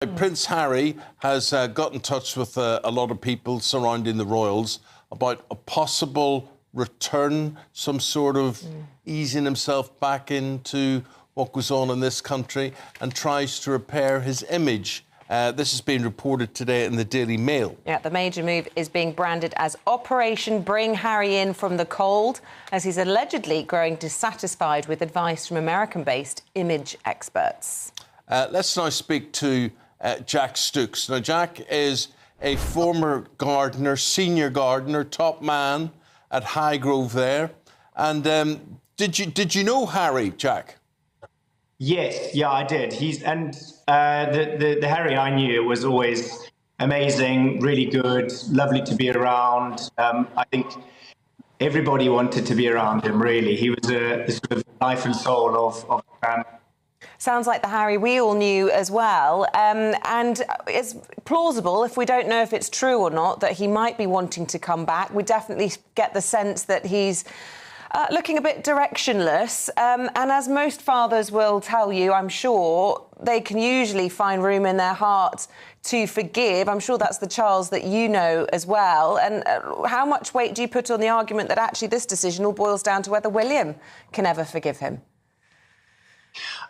Prince Harry has got in touch with a lot of people surrounding the royals about a possible return, some sort of easing himself back into what goes on in this country, and tries to repair his image. This has been reported today in the Daily Mail. Yeah, the major move is being branded as Operation Bring Harry In from the Cold, as he's allegedly growing dissatisfied with advice from American-based image experts. Let's now speak to Jack Stooks. Now, Jack is a former gardener, senior gardener, top man at Highgrove there. And did you know Harry, Jack? Yes, yeah, I did. The Harry I knew was always amazing, really good, lovely to be around. I think everybody wanted to be around him, really. He was the sort of life and soul of the family. Sounds like the Harry we all knew as well. And it's plausible, if we don't know if it's true or not, that he might be wanting to come back. We definitely get the sense that he's looking a bit directionless. And as most fathers will tell you, I'm sure, they can usually find room in their heart to forgive. I'm sure that's the Charles that you know as well. And how much weight do you put on the argument that actually this decision all boils down to whether William can ever forgive him?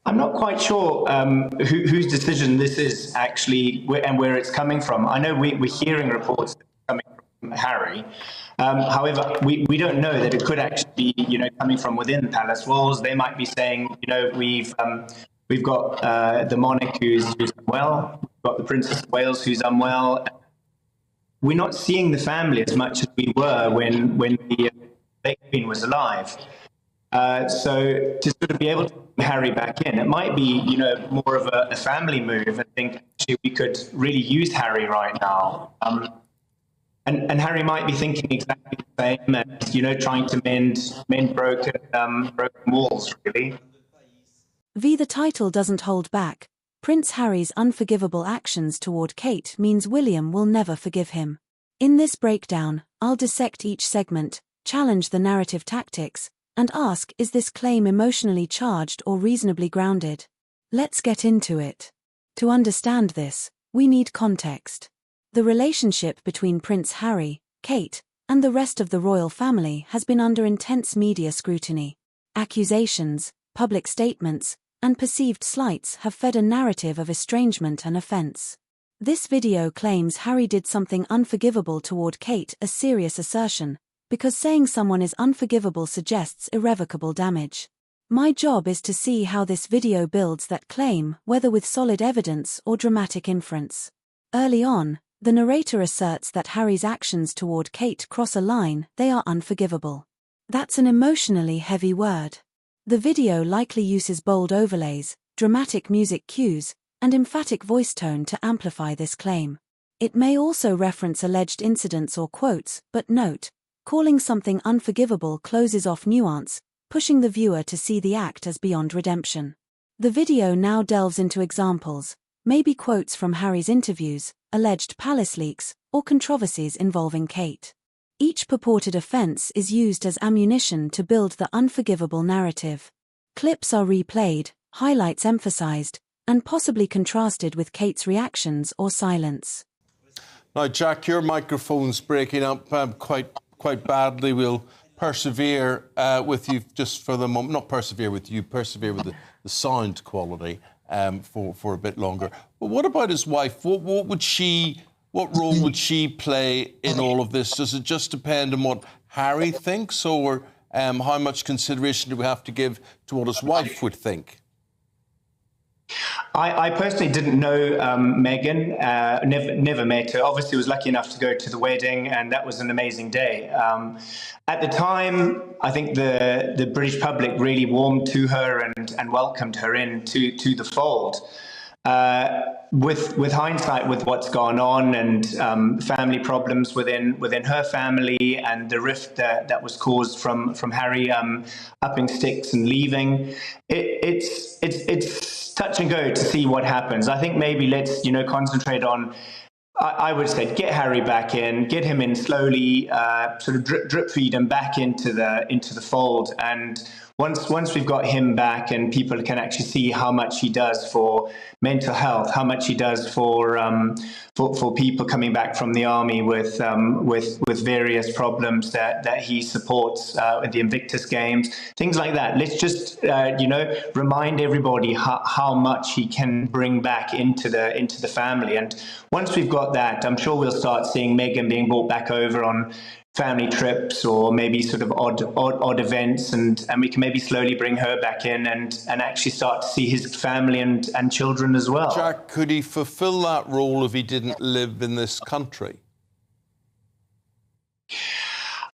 I'm not quite sure whose decision this is actually and where it's coming from. I know we're hearing reports coming from Harry. However, we don't know that it could actually be, coming from within the palace walls. They might be saying, we've got the monarch who's unwell, we've got the Princess of Wales who's unwell. We're not seeing the family as much as we were when the late Queen was alive. So to sort of be able to bring Harry back in, it might be, more of a family move. I think actually we could really use Harry right now. And Harry might be thinking exactly the same as, trying to mend broken walls, really. The title doesn't hold back. Prince Harry's unforgivable actions toward Kate means William will never forgive him. In this breakdown, I'll dissect each segment, challenge the narrative tactics, and ask, is this claim emotionally charged or reasonably grounded? Let's get into it. To understand this, we need context. The relationship between Prince Harry, Kate, and the rest of the royal family has been under intense media scrutiny. Accusations, public statements, and perceived slights have fed a narrative of estrangement and offense. This video claims Harry did something unforgivable toward Kate, a serious assertion, because saying someone is unforgivable suggests irrevocable damage. My job is to see how this video builds that claim, whether with solid evidence or dramatic inference. Early on, the narrator asserts that Harry's actions toward Kate cross a line, they are unforgivable. That's an emotionally heavy word. The video likely uses bold overlays, dramatic music cues, and emphatic voice tone to amplify this claim. It may also reference alleged incidents or quotes, but note, calling something unforgivable closes off nuance, pushing the viewer to see the act as beyond redemption. The video now delves into examples, maybe quotes from Harry's interviews, alleged palace leaks, or controversies involving Kate. Each purported offense is used as ammunition to build the unforgivable narrative. Clips are replayed, highlights emphasized, and possibly contrasted with Kate's reactions or silence. Now, Jack, your microphone's breaking up quite badly. We'll persevere with you just for the moment. Not persevere with you, persevere with the sound quality for a bit longer. But what about his wife? What role would she play in all of this? Does it just depend on what Harry thinks, or how much consideration do we have to give to what his wife would think? I personally didn't know Meghan, never met her. Obviously, was lucky enough to go to the wedding, and that was an amazing day. At the time, I think the British public really warmed to her and welcomed her into the fold. With hindsight, with what's gone on and family problems within her family and the rift that was caused from Harry upping sticks and leaving, it's touch and go to see what happens. I think maybe let's concentrate on. I would say get Harry back in, get him in slowly, sort of drip feed him back into the fold, and once we've got him back and people can actually see how much he does for mental health, how much he does for people coming back from the army with various problems that he supports at the Invictus Games, things like that. Let's just remind everybody how much he can bring back into the family. And once we've got that, I'm sure we'll start seeing Meghan being brought back over on family trips or maybe sort of odd events, and we can maybe slowly bring her back in and actually start to see his family and children as well. Jack, could he fulfill that role if he didn't live in this country?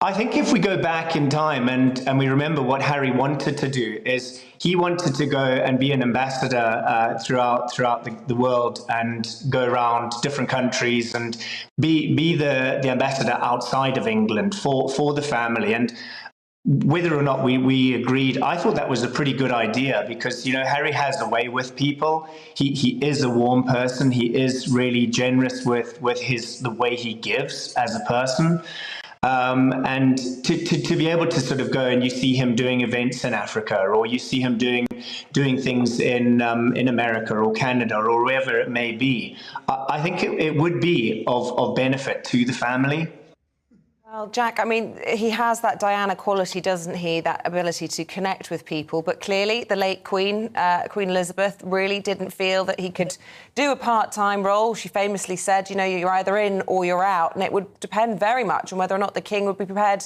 I think if we go back in time and we remember what Harry wanted to do, is he wanted to go and be an ambassador throughout the world and go around different countries and be the ambassador outside of England for the family. And whether or not we agreed, I thought that was a pretty good idea because, Harry has a way with people. He is a warm person. He is really generous with the way he gives as a person. And to be able to sort of go and you see him doing events in Africa, or you see him doing things in America or Canada or wherever it may be, I think it would be of benefit to the family. Well, Jack, I mean, he has that Diana quality, doesn't he? That ability to connect with people. But clearly, the late Queen, Queen Elizabeth, really didn't feel that he could do a part-time role. She famously said, you're either in or you're out. And it would depend very much on whether or not the King would be prepared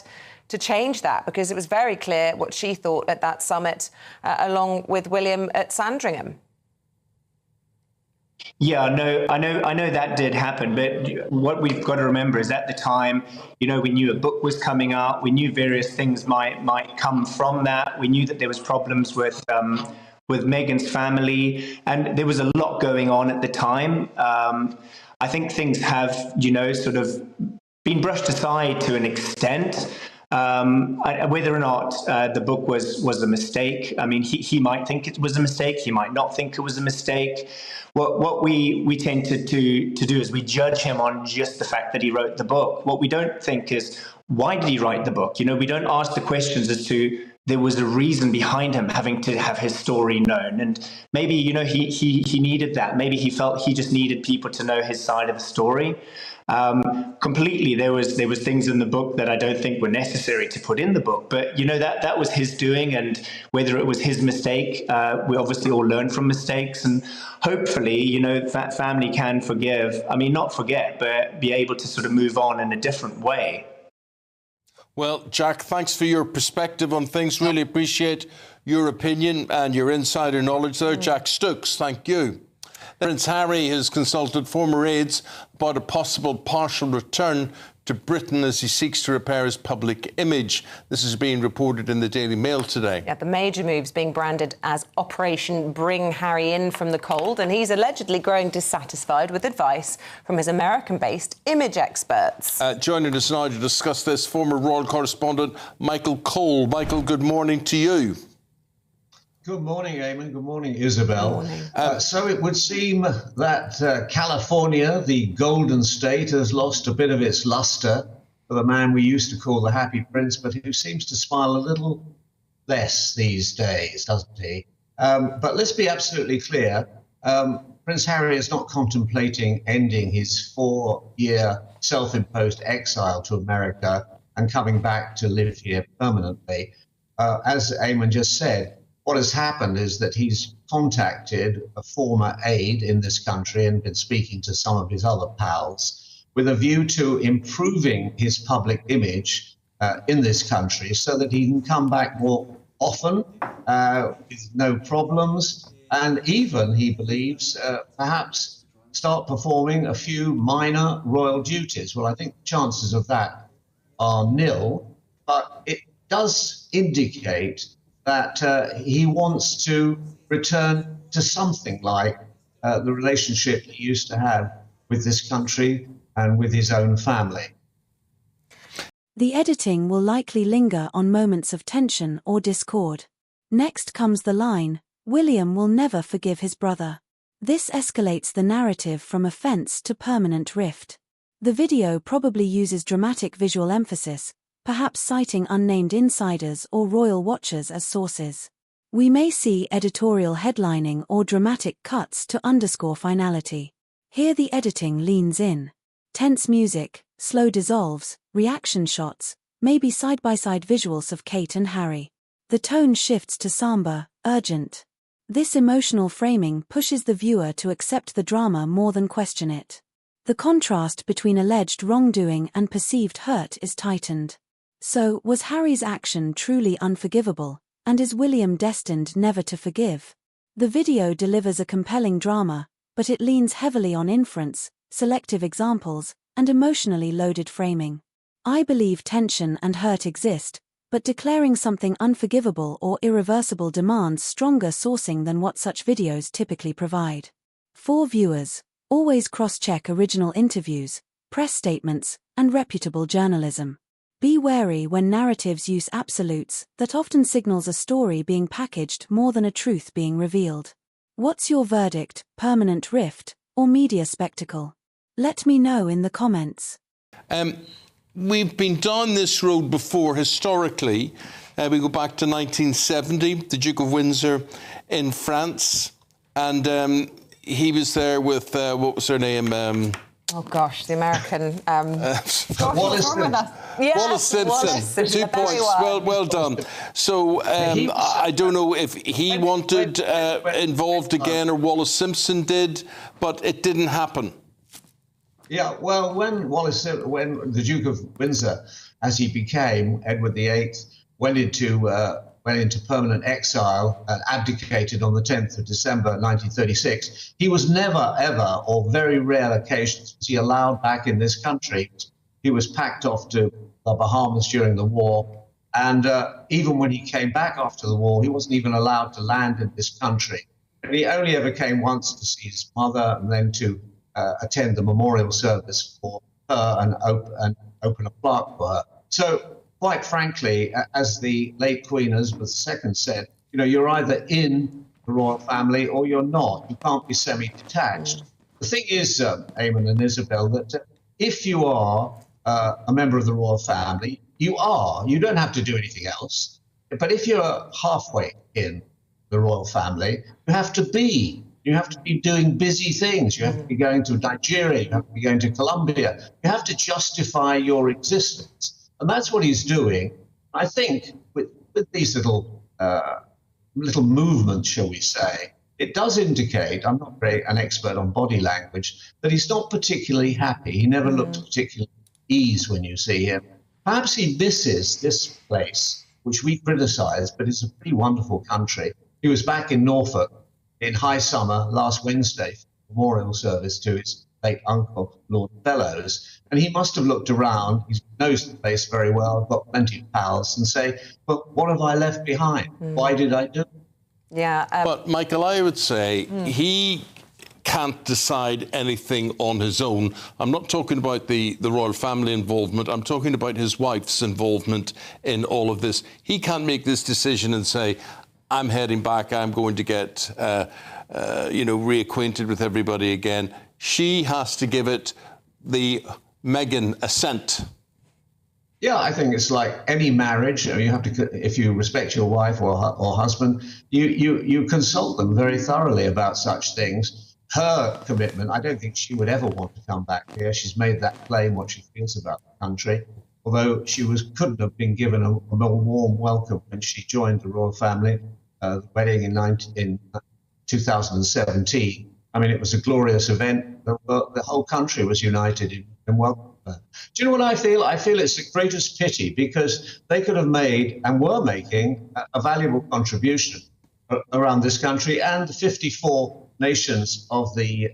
to change that, because it was very clear what she thought at that summit, along with William at Sandringham. Yeah, no, I know that did happen, but what we've got to remember is at the time, we knew a book was coming out, we knew various things might come from that, we knew that there was problems with Meghan's family, and there was a lot going on at the time. I think things have, sort of been brushed aside to an extent. Whether or not the book was a mistake, I mean, he might think it was a mistake, he might not think it was a mistake. What we tend to do is we judge him on just the fact that he wrote the book. What we don't think is, why did he write the book? We don't ask the questions as to, there was a reason behind him having to have his story known. And maybe, he needed that. Maybe he felt he just needed people to know his side of the story. Completely, there was things in the book that I don't think were necessary to put in the book, but that was his doing, and whether it was his mistake, we obviously all learn from mistakes, and hopefully that family can forgive. I mean, not forget, but be able to sort of move on in a different way. Well, Jack, thanks for your perspective on things. Really appreciate your opinion and your insider knowledge there. Jack Stokes, thank you. Prince Harry has consulted former aides about a possible partial return to Britain as he seeks to repair his public image. This is being reported in the Daily Mail today. Yeah, the major move's being branded as Operation Bring Harry In from the Cold, and he's allegedly growing dissatisfied with advice from his American-based image experts. Joining us now to discuss this, former royal correspondent Michael Cole. Michael, good morning to you. Good morning, Eamon. Good morning, Isabel. Good morning. So it would seem that California, the Golden State, has lost a bit of its luster for the man we used to call the Happy Prince, but who seems to smile a little less these days, doesn't he? But let's be absolutely clear. Prince Harry is not contemplating ending his 4-year self-imposed exile to America and coming back to live here permanently. As Eamon just said, what has happened is that he's contacted a former aide in this country and been speaking to some of his other pals with a view to improving his public image in this country so that he can come back more often with no problems, and even, he believes, perhaps start performing a few minor royal duties. Well, I think the chances of that are nil, but it does indicate that he wants to return to something like the relationship he used to have with this country and with his own family. The editing will likely linger on moments of tension or discord. Next comes the line, William will never forgive his brother. This escalates the narrative from offence to permanent rift. The video probably uses dramatic visual emphasis, perhaps citing unnamed insiders or royal watchers as sources. We may see editorial headlining or dramatic cuts to underscore finality. Here the editing leans in. Tense music, slow dissolves, reaction shots, maybe side-by-side visuals of Kate and Harry. The tone shifts to somber, urgent. This emotional framing pushes the viewer to accept the drama more than question it. The contrast between alleged wrongdoing and perceived hurt is tightened. So, was Harry's action truly unforgivable, and is William destined never to forgive? The video delivers a compelling drama, but it leans heavily on inference, selective examples, and emotionally loaded framing. I believe tension and hurt exist, but declaring something unforgivable or irreversible demands stronger sourcing than what such videos typically provide. For viewers, always cross-check original interviews, press statements, and reputable journalism. Be wary when narratives use absolutes that often signals a story being packaged more than a truth being revealed. What's your verdict, permanent rift, or media spectacle? Let me know in the comments. We've been down this road before historically. We go back to 1970, the Duke of Windsor in France. And he was there with, what was her name? Oh, gosh, the American... Wallace Simpson. 2 points. Well done. So I don't know if he wanted involved again or Wallace Simpson did, but it didn't happen. Yeah, well, when the Duke of Windsor, as he became Edward VIII, went into permanent exile and abdicated on the 10th of December 1936, he was never, ever, or very rare occasions, was he allowed back in this country. He was packed off to the Bahamas during the war, and even when he came back after the war, he wasn't even allowed to land in this country. And he only ever came once to see his mother and then to attend the memorial service for her and open a plaque for her. So, quite frankly, as the late Queen Elizabeth II said, you know, you're either in the royal family or you're not. You can't be semi-detached. The thing is, Eamon and Isabel, that if you are a member of the royal family, you are. You don't have to do anything else. But if you're halfway in the royal family, you have to be. You have to be doing busy things. You have to be going to Nigeria. You have to be going to Colombia. You have to justify your existence. And that's what he's doing. I think with these little movements, shall we say, it does indicate, I'm not an expert on body language, that he's not particularly happy. He never looks particularly at ease when you see him. Perhaps he misses this place, which we criticise, but it's a pretty wonderful country. He was back in Norfolk in high summer last Wednesday for the memorial service to his late uncle, Lord Bellows. And he must have looked around, he knows the place very well, got plenty of pals, and say, but what have I left behind? Why did I do it? Yeah. But, Michael, I would say he can't decide anything on his own. I'm not talking about the royal family involvement. I'm talking about his wife's involvement in all of this. He can't make this decision and say, I'm heading back, I'm going to get, reacquainted with everybody again. She has to give it the Meghan assent. Yeah, I think it's like any marriage. You have to, if you respect your wife or husband, you consult them very thoroughly about such things. Her commitment, I don't think she would ever want to come back here. She's made that plain what she feels about the country. Although she couldn't have been given a more warm welcome when she joined the royal family, the wedding in 2017. I mean, it was a glorious event. The whole country was united in welcoming her. Do you know what I feel? I feel it's the greatest pity because they could have made and were making a valuable contribution around this country and the 54 nations of the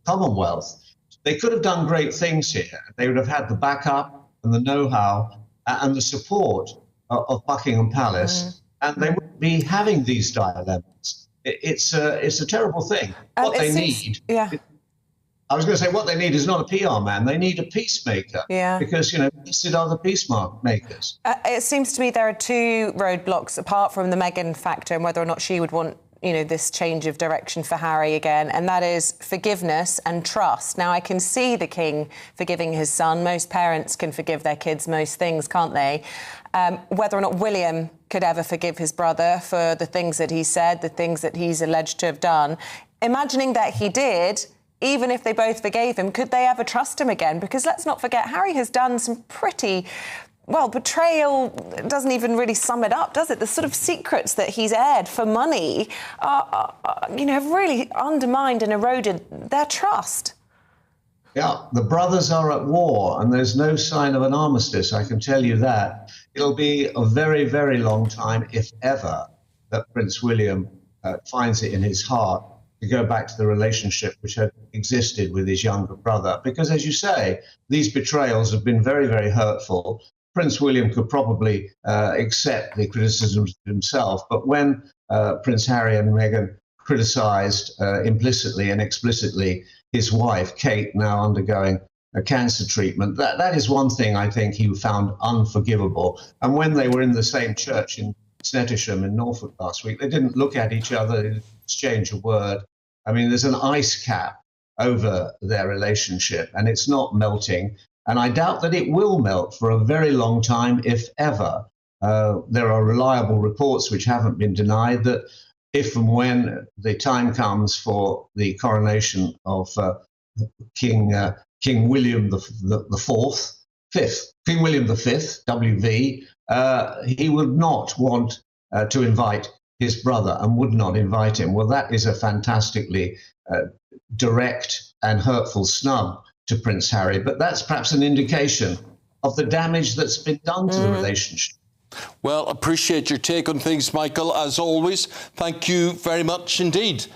Commonwealth. They could have done great things here. They would have had the backup and the know-how and the support of Buckingham Palace, and they wouldn't be having these dilemmas. It's a terrible thing. What they need... Yeah. I was going to say what they need is not a PR man. They need a peacemaker. Yeah. Because, listed are the peacemakers. It seems to me there are two roadblocks, apart from the Meghan factor and whether or not she would want you know, this change of direction for Harry again, and that is forgiveness and trust. Now, I can see the king forgiving his son. Most parents can forgive their kids most things, can't they? Whether or not William could ever forgive his brother for the things that he said, the things that he's alleged to have done, imagining that he did, even if they both forgave him, could they ever trust him again? Because let's not forget, Harry has done some pretty... Well, betrayal doesn't even really sum it up, does it? The sort of secrets that he's aired for money you know, have really undermined and eroded their trust. Yeah, the brothers are at war, and there's no sign of an armistice, I can tell you that. It'll be a very, very long time, if ever, that Prince William finds it in his heart to go back to the relationship which had existed with his younger brother. Because, as you say, these betrayals have been very, very hurtful. Prince William could probably accept the criticisms himself, but when Prince Harry and Meghan criticised implicitly and explicitly his wife, Kate, now undergoing a cancer treatment, that is one thing I think he found unforgivable. And when they were in the same church in Snettisham in Norfolk last week, they didn't look at each other, they didn't exchange a word. I mean, there's an ice cap over their relationship, and it's not melting. And I doubt that it will melt for a very long time, if ever. There are reliable reports which haven't been denied that if and when the time comes for the coronation of King William King William V, WV, he would not want to invite his brother and would not invite him. Well, that is a fantastically direct and hurtful snub to Prince Harry, but that's perhaps an indication of the damage that's been done to the relationship. Well, appreciate your take on things, Michael, as always. Thank you very much indeed.